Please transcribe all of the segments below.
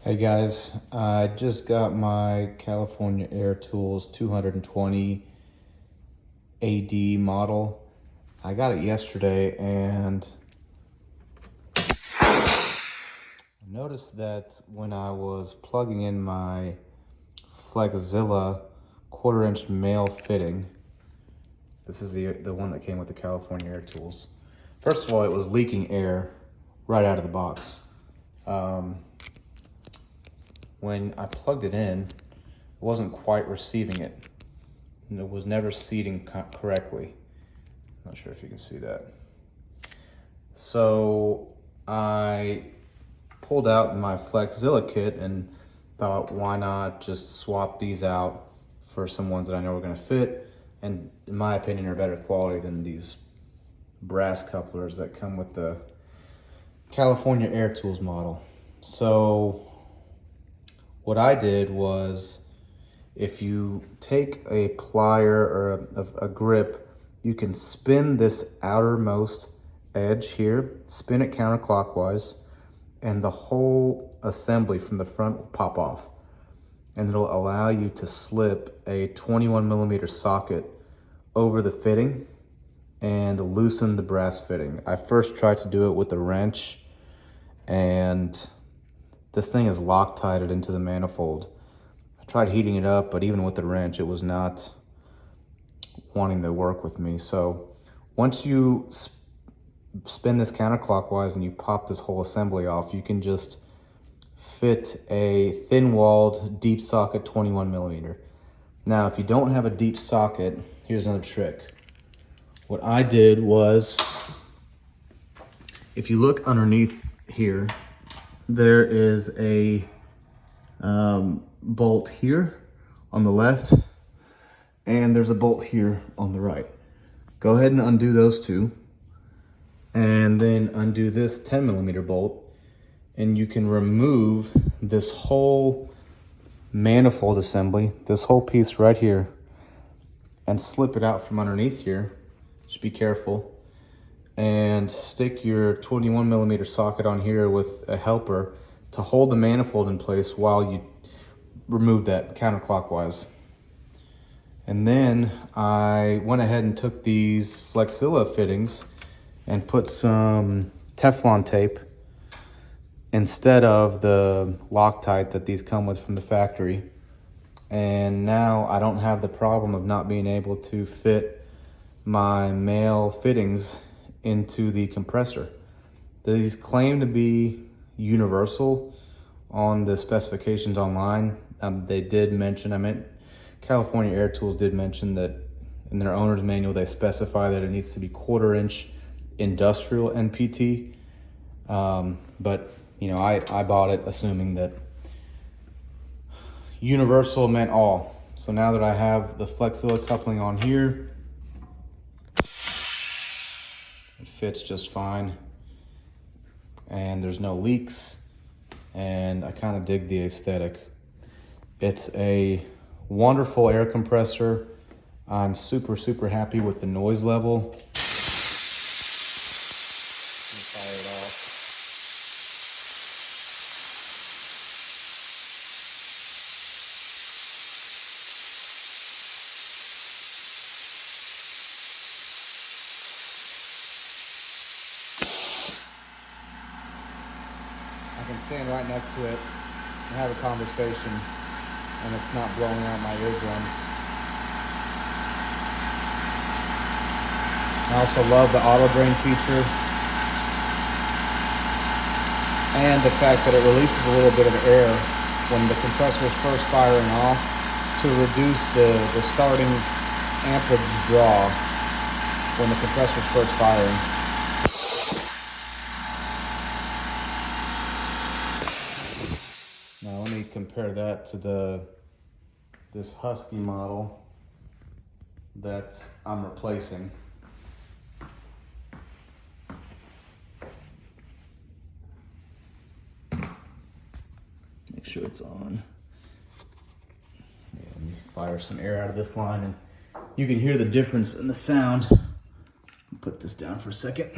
Hey guys, I just got my California Air Tools 220 AD model. I got it yesterday and I noticed that when I was plugging in my Flexzilla 1/4 inch male fitting, this is the one that came with the California Air Tools. First of all, it was leaking air right out of the box. When I plugged it in, it wasn't quite receiving it. And it was never seating correctly. Not sure if you can see that. So I pulled out my Flexzilla kit and thought, why not just swap these out for some ones that I know are gonna fit, and in my opinion are better quality than these brass couplers that come with the California Air Tools model. So what I did was, if you take a plier or a grip, you can spin this outermost edge here, spin it counterclockwise, and the whole assembly from the front will pop off. And it'll allow you to slip a 21mm socket over the fitting and loosen the brass fitting. I first tried to do it with a wrench, and this thing is Loctited into the manifold. I tried heating it up, but even with the wrench, it was not wanting to work with me. So once you spin this counterclockwise and you pop this whole assembly off, you can just fit a thin-walled deep socket 21mm. Now, if you don't have a deep socket, here's another trick. What I did was, if you look underneath here, there is a bolt here on the left, and there's a bolt here on the right. Go ahead and undo those two, and then undo this 10mm bolt, and you can remove this whole manifold assembly, this whole piece right here, and slip it out from underneath here. Just be careful. And stick your 21mm socket on here with a helper to hold the manifold in place while you remove that counterclockwise. And then I went ahead and took these Flexzilla fittings and put some Teflon tape instead of the Loctite that these come with from the factory. And now I don't have the problem of not being able to fit my male fittings into the compressor. These claim to be universal on the specifications online. They did mention, California Air Tools did mention that in their owner's manual, they specify that it needs to be 1/4 inch industrial NPT. But you know, I bought it assuming that universal meant all. So now that I have the Flexzilla coupling on here, it fits just fine, and there's no leaks, and I kind of dig the aesthetic. It's a wonderful air compressor. I'm super happy with the noise level. Let me fire it off. I can stand right next to it and have a conversation, and it's not blowing out my eardrums. I also love the auto drain feature and the fact that it releases a little bit of air when the compressor is first firing off to reduce the starting amperage draw when the compressor is first firing. Now let me compare that to this Husky model that I'm replacing. Make sure it's on. Yeah, let me fire some air out of this line, and you can hear the difference in the sound. Put this down for a second.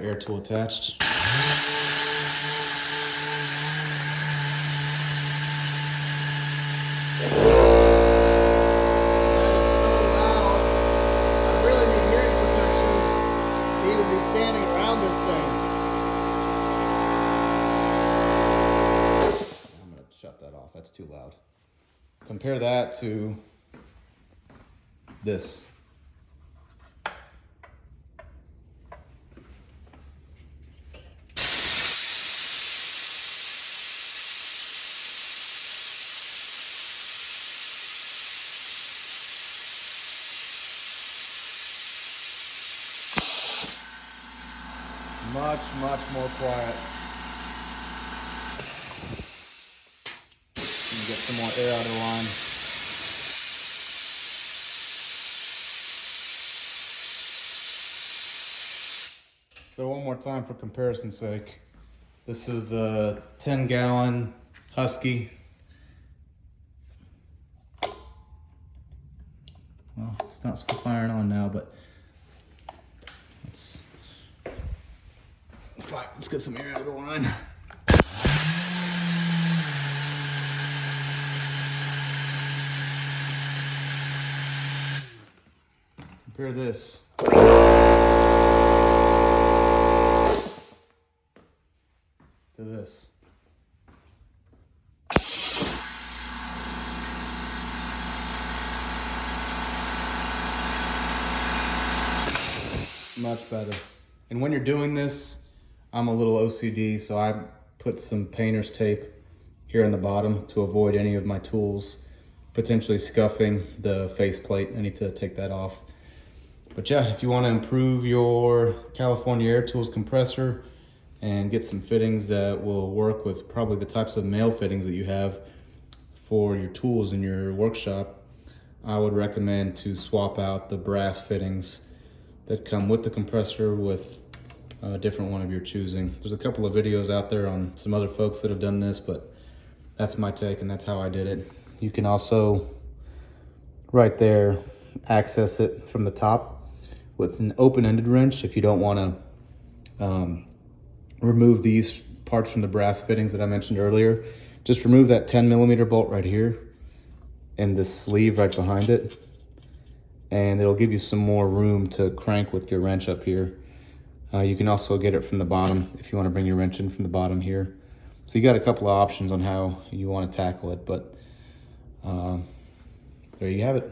air tool attached. Standing around this thing. I'm gonna shut that off, that's too loud. Compare that to this. Much more quiet. And get some more air out of the line. So one more time for comparison's sake. This is the 10-gallon Husky. Well, it's not firing on now, but let's get some air out of the line. Compare this. To this. Much better. And when you're doing this, I'm a little OCD, so I put some painter's tape here on the bottom to avoid any of my tools potentially scuffing the faceplate. I need to take that off. But yeah, if you want to improve your California Air Tools compressor and get some fittings that will work with probably the types of male fittings that you have for your tools in your workshop, I would recommend to swap out the brass fittings that come with the compressor with a different one of your choosing. There's a couple of videos out there on some other folks that have done this, but that's my take and that's how I did it. You can also, right there, access it from the top with an open-ended wrench if you don't want to remove these parts from the brass fittings that I mentioned earlier. Just remove that 10mm bolt right here and this sleeve right behind it, and it'll give you some more room to crank with your wrench up here. You can also get it from the bottom if you want to bring your wrench in from the bottom here. So you got a couple of options on how you want to tackle it, but there you have it.